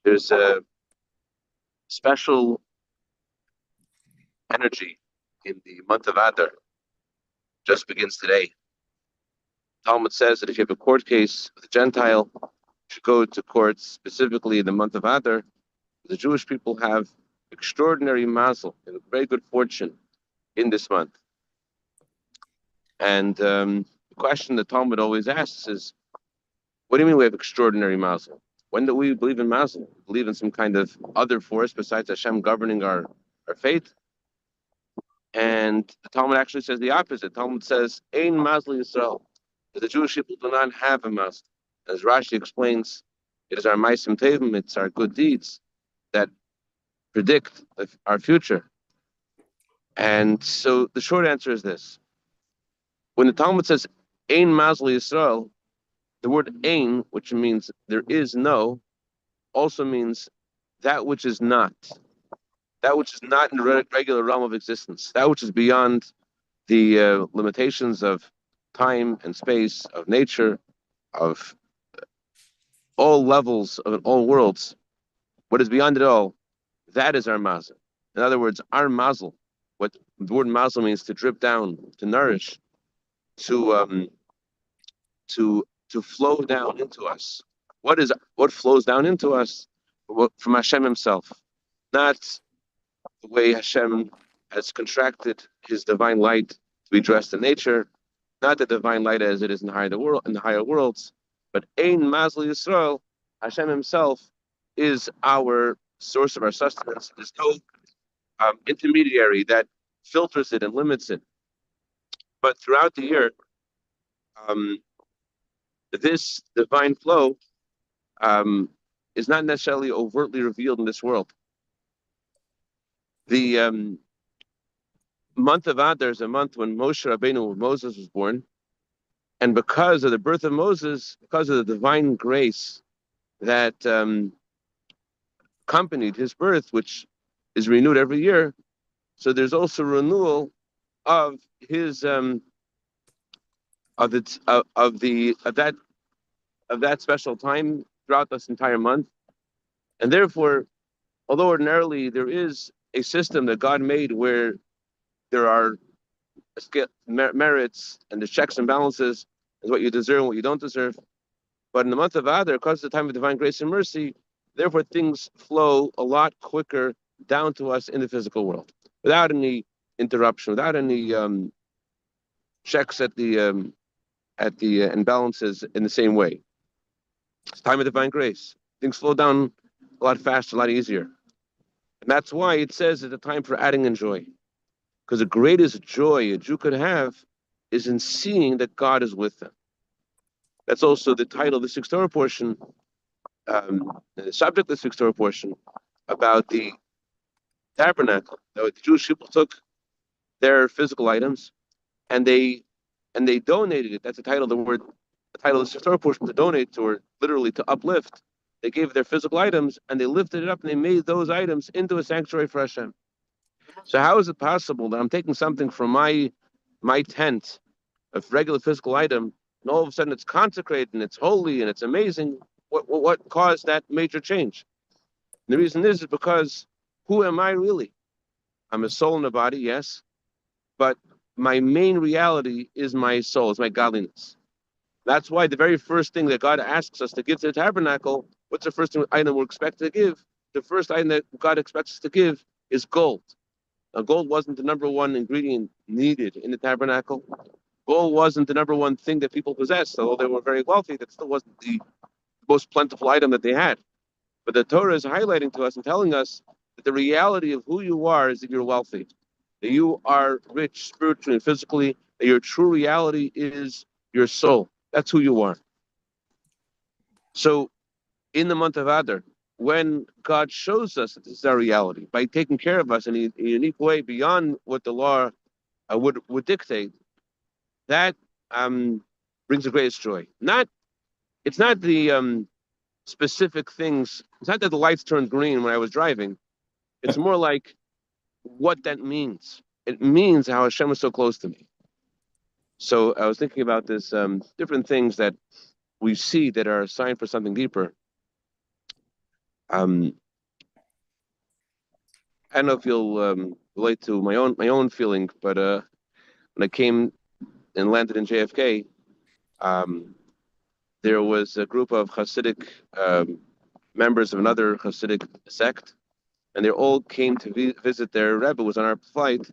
There's a special energy in the month of Adar, just begins today. Talmud says that if you have a court case with a Gentile, you should go to court specifically in the month of Adar. The Jewish people have extraordinary mazel, very good fortune in this month. And the question that Talmud always asks is, what do you mean we have extraordinary mazel? When do we believe in mazel? Believe in some kind of other force besides Hashem governing our fate? And the Talmud actually says the opposite. Talmud says, Ein mazel Yisrael. That the Jewish people do not have a mazel. As Rashi explains, it is our ma'asim tevim, it's our good deeds that predict our future. And so the short answer is this. When the Talmud says, Ein mazel Yisrael, the word ein, which means there is no, also means that which is not. That which is not in the regular realm of existence. That which is beyond the limitations of time and space, of nature, of all levels, of all worlds. What is beyond it all, that is our mazel. In other words, our mazel, what the word mazel means, to drip down, to nourish, to flow down into us. What flows down into us? From Hashem Himself, not the way Hashem has contracted His divine light to be dressed in nature, not the divine light as it is in the higher worlds, but Ein Mazel Yisrael, Hashem Himself is our source of our sustenance. There's no intermediary that filters it and limits it. But throughout the year, this divine flow is not necessarily overtly revealed in this world. The month of Adar is a month when Moses was born, and because of the birth of Moses, because of the divine grace that accompanied his birth, which is renewed every year, so there's also renewal of his of that special time throughout this entire month, and therefore, although ordinarily there is a system that God made where there are merits and the checks and balances is what you deserve and what you don't deserve. But in the month of Adar, because of the time of divine grace and mercy, therefore things flow a lot quicker down to us in the physical world without any interruption, without any checks at the imbalances in the same way. It's time of divine grace. Things slow down a lot faster, a lot easier. And that's why it says it's a time for adding in joy. Because the greatest joy a Jew could have is in seeing that God is with them. That's also the title of the sixth Torah portion, the subject of the sixth Torah portion, about the tabernacle. The Jewish people took their physical items and they donated it. That's the title of the title of the sixth Torah portion, to donate, or literally to uplift. They gave their physical items and they lifted it up and they made those items into a sanctuary for Hashem. So how is it possible that I'm taking something from my tent, a regular physical item, and all of a sudden it's consecrated and it's holy and it's amazing? What caused that major change? And the reason is because who am I really? I'm a soul and a body, yes, but my main reality is my soul, is my godliness. That's why the very first thing that God asks us to give to the tabernacle, what's the first item we're expected to give? The first item that God expects us to give is gold. Now, gold wasn't the number one ingredient needed in the tabernacle. Gold wasn't the number one thing that people possessed. Although they were very wealthy, that still wasn't the most plentiful item that they had. But the Torah is highlighting to us and telling us that the reality of who you are is that you're wealthy, that you are rich spiritually and physically, that your true reality is your soul. That's who you are. So in the month of Adar, when God shows us that this is our reality, by taking care of us in a unique way beyond what the law would dictate, that brings the greatest joy. It's not the specific things. It's not that the lights turned green when I was driving. It's more like what that means. It means how Hashem is so close to me. So I was thinking about this different things that we see that are a sign for something deeper. Um, I don't know if you'll relate to my own feeling, but when I came and landed in JFK, um, there was a group of Hasidic members of another Hasidic sect, and they all came to visit their Rebbe. Was on our flight,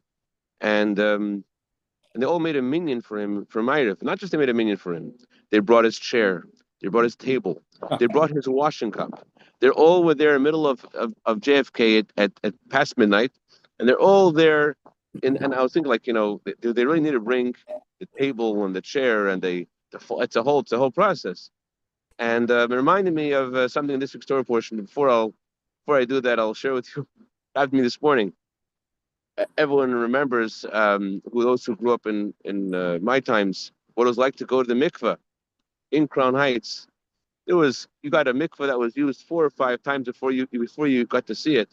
and they all made a minyan for him for Ma'ariv. Not just they made a minyan for him, they brought his chair, they brought his table, they brought his washing cup. They're all were there in the middle of JFK at past midnight, and they're all there. And I was thinking, like, they really need to bring the table and the chair and it's a whole process. And it reminded me of something in this week's story portion. Before I do that, I'll share with you. Happened to me this morning. Everyone remembers those who grew up in my times what it was like to go to the mikveh in Crown Heights. You got a mikveh that was used 4 or 5 times before you got to see it,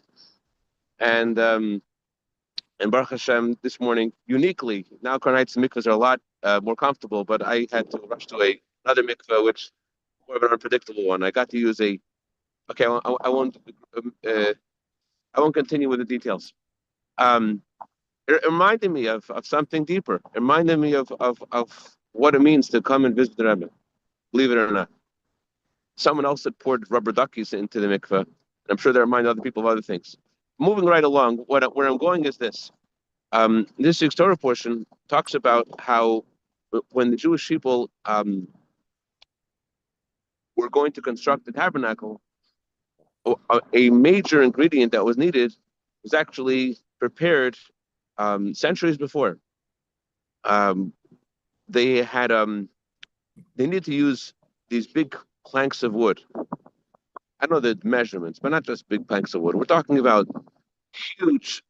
and Baruch Hashem this morning uniquely now Crown Heights mikvehs are a lot more comfortable, but I had to rush to another mikveh which more of an unpredictable one. I got to use a okay. Um, uh, I won't continue with the details. Um, it reminded me of something deeper. It reminded me of what it means to come and visit the Rebbe. Believe it or not, someone else had poured rubber duckies into the mikveh, and I'm sure that reminded other people of other things. Moving right along, where I'm going is this. This week's Torah portion talks about how when the Jewish people were going to construct the tabernacle, a major ingredient that was needed was actually prepared centuries before. Um, they had they needed to use these big planks of wood. I don't know the measurements, but not just big planks of wood. We're talking about huge.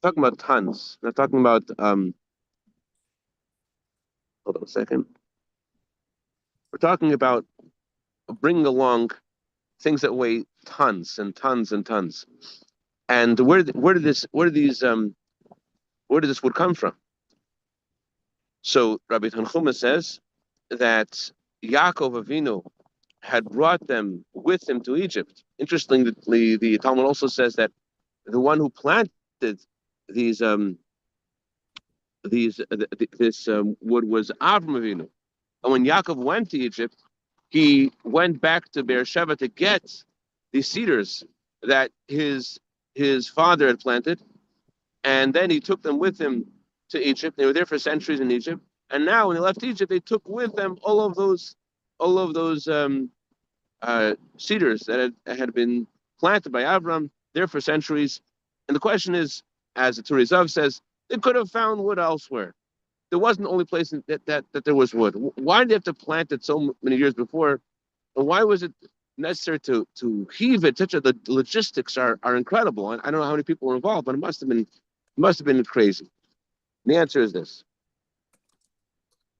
Talking about tons. We're talking about hold on a second. We're talking about bringing along things that weigh tons and tons and tons. And where did this wood come from? So Rabbi Tanchuma says that Yaakov Avinu had brought them with him to Egypt. Interestingly, the Talmud also says that the one who planted these this wood was Avram Avinu. And when Yaakov went to Egypt, he went back to Beersheba to get the cedars that his father had planted, and then he took them with him to Egypt. They were there for centuries in Egypt, and now when they left Egypt, they took with them all of those cedars that had been planted by Avram there for centuries. And the question is, as the Turizav says, they could have found wood elsewhere. There wasn't the only place that there was wood. Why did they have to plant it so many years before? And why was it necessary to heave it? The logistics are incredible. And I don't know how many people were involved, but it must have been crazy. And the answer is this: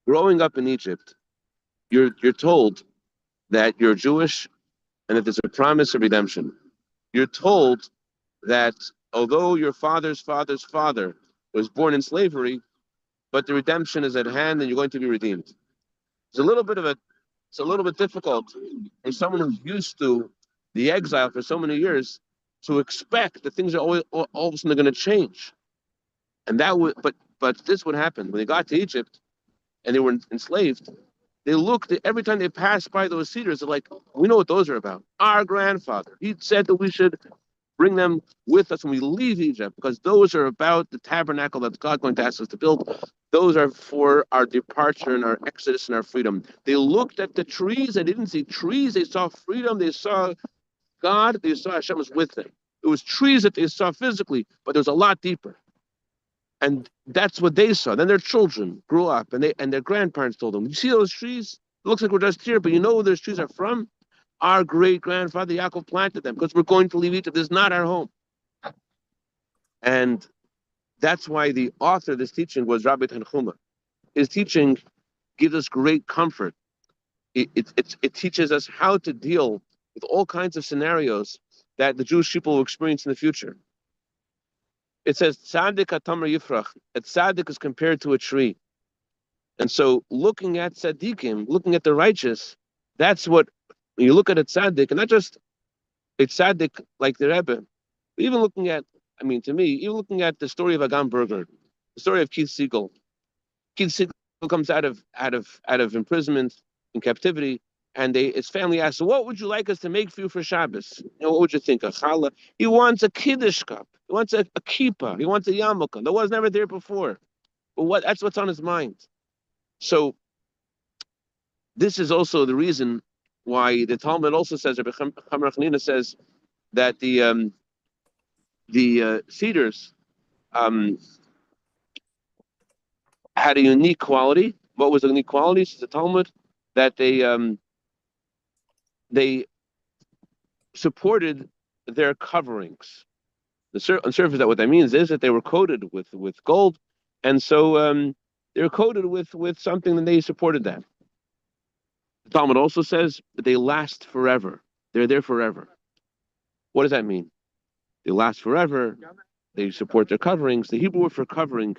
growing up in Egypt, you're told that you're Jewish and that there's a promise of redemption. You're told that although your father's father's father was born in slavery, but the redemption is at hand and you're going to be redeemed. It's a little bit of a it's a little bit difficult for someone who's used to the exile for so many years to expect that things are all of a sudden going to change. And that would but this would happen when they got to Egypt and they were enslaved. They looked every time they passed by those cedars. They're like, we know what those are about. Our grandfather, he said that we should bring them with us when we leave Egypt, because those are about the tabernacle that God's going to ask us to build. Those are for our departure and our exodus and our freedom. They looked at the trees. They didn't see trees. They saw freedom. They saw God. They saw Hashem was with them. It was trees that they saw physically, but there was a lot deeper. And that's what they saw. Then their children grew up, and their grandparents told them, "You see those trees? It looks like we're just here, but you know where those trees are from? Our great grandfather Yaakov planted them because we're going to leave Egypt. This is not our home." And that's why the author of this teaching was Rabbi Tanchuma. His teaching gives us great comfort. It teaches us how to deal with all kinds of scenarios that the Jewish people will experience in the future. It says, Tzaddik Atamar Yifrach. A tzaddik is compared to a tree. And so looking at tzaddikim, looking at the righteous, that's what, when you look at a tzaddik, and not just, a tzaddik like the Rebbe, even looking at, I mean, to me, even looking at the story of Agam Berger, the story of Keith Siegel. Keith Siegel comes out of imprisonment in captivity, and his family asks, "What would you like us to make for you for Shabbos? What would you think? A challah?" He wants a kiddush cup. He wants a kippah. He wants a yarmulke. That was never there before. But that's what's on his mind. So this is also the reason why the Talmud also says, Rabbi Chamar says that the cedars um, had a unique quality. What was the unique quality? Says the Talmud that they supported their coverings. On surface, that what that means is that they were coated with gold, and so they were coated with something that they supported that. The Talmud also says that they last forever. They're there forever. What does that mean? They last forever. They support their coverings. The Hebrew word for covering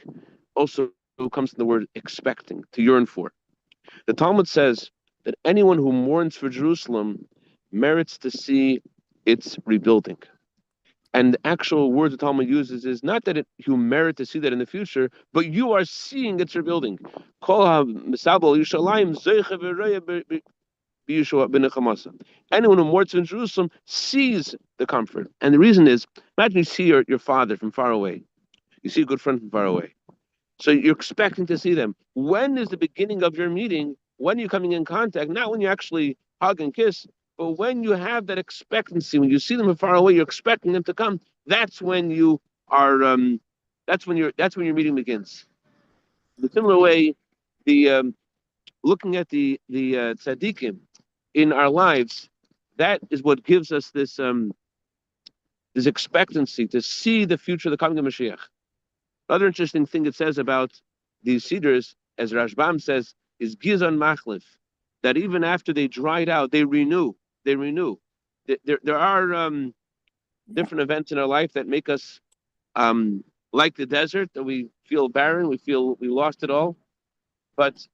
also comes from the word expecting, to yearn for. The Talmud says that anyone who mourns for Jerusalem merits to see its rebuilding. And the actual word the Talmud uses is not that you merit to see that in the future, but you are seeing its rebuilding. Anyone who mourns in Jerusalem sees the comfort. And the reason is, imagine you see your father from far away. You see a good friend from far away. So you're expecting to see them. When is the beginning of your meeting? When are you coming in contact? Not when you actually hug and kiss, but when you have that expectancy, when you see them from far away, you're expecting them to come. That's when you are. That's when your meeting begins. In a similar way, the looking at the tzaddikim in our lives, that is what gives us this expectancy to see the future, the coming of Mashiach. Another interesting thing it says about these cedars, as Rashbam says, is gizon machlif, that even after they dried out, they renew. They renew. There are different events in our life that make us like the desert, that we feel barren, we feel we lost it all. But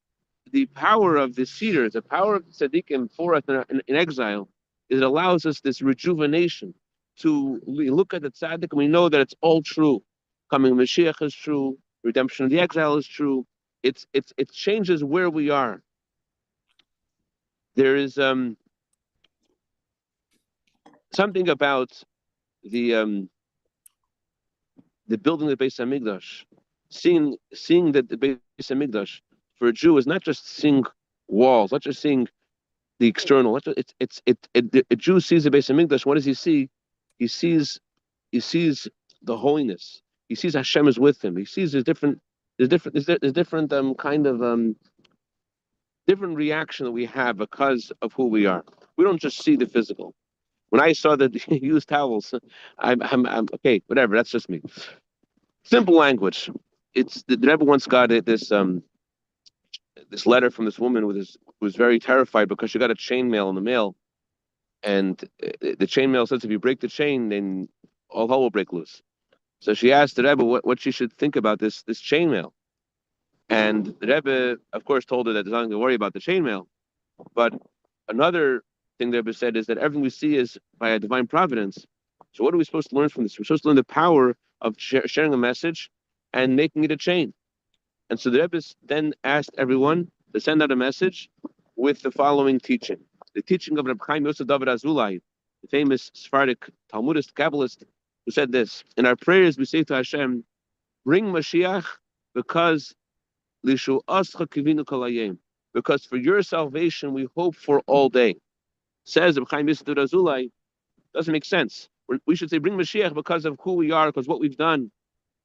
the power of the cedar, the power of the tzaddikim for us in exile, is it allows us this rejuvenation to look at the tzaddik and we know that it's all true. Coming Mashiach is true. Redemption of the exile is true. It changes where we are. There is something about the building of the Beis Hamikdash, seeing that the Beis Hamikdash for a Jew is not just seeing walls, not just seeing the external. A Jew sees the Beis Hamikdash. What does he see? He sees the holiness. He sees Hashem is with him. He sees there's different kind of different reaction that we have because of who we are. We don't just see the physical. When I saw the used towels, I'm okay. Whatever. That's just me. Simple language. It's the Rebbe once got this letter from this woman who was very terrified because she got a chain mail in the mail, and the chain mail says if you break the chain, then all hell will break loose. So she asked the Rebbe what she should think about this chain mail, and the Rebbe, of course, told her that there's nothing to worry about the chain mail. But another thing the Rebbe said is that everything we see is by a divine providence. So what are we supposed to learn from this? We're supposed to learn the power of sharing a message and making it a chain. And so the Rebbe then asked everyone to send out a message with the following teaching. The teaching of Reb Chaim Yosef David Azulai, the famous Sephardic Talmudist Kabbalist, who said this: in our prayers we say to Hashem, bring Mashiach because Lishu Ascha Kivinu Kolayim, because for your salvation we hope for all day. Says Reb Chaim Yosef David Azulai, doesn't make sense. We should say bring Mashiach because of who we are, because what we've done.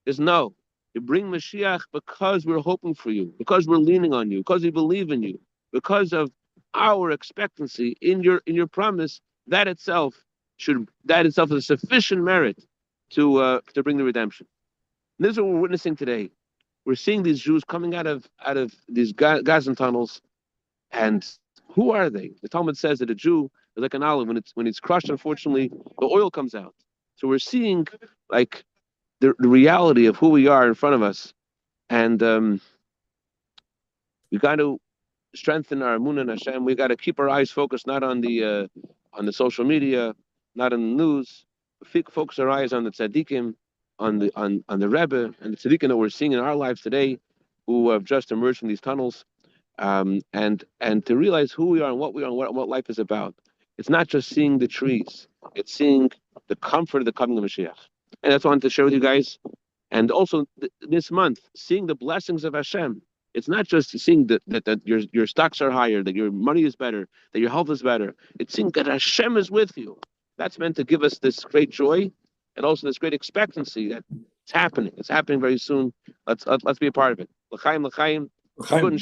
Is no. You bring Mashiach because we're hoping for you, because we're leaning on you, because we believe in you, because of our expectancy in your promise. That itself is a sufficient merit to bring the redemption. And this is what we're witnessing today. We're seeing these Jews coming out of these Gazan tunnels, and who are they? The Talmud says that a Jew is like an olive. When it's crushed, unfortunately, the oil comes out. So we're seeing like the reality of who we are in front of us, and we got to strengthen our emunah in Hashem. We got to keep our eyes focused not on the social media, not in the news. Focus our eyes on the tzaddikim, on the Rebbe, and the tzaddikim that we're seeing in our lives today, who have just emerged from these tunnels, and to realize who we are and what we are and what life is about. It's not just seeing the trees; it's seeing the comfort of the coming of Mashiach. And that's what I wanted to share with you guys. And also this month, seeing the blessings of Hashem. It's not just seeing that your stocks are higher, that your money is better, that your health is better. It's seeing that Hashem is with you. That's meant to give us this great joy and also this great expectancy that it's happening. It's happening very soon. Let's be a part of it. L'chaim, l'chaim. Good.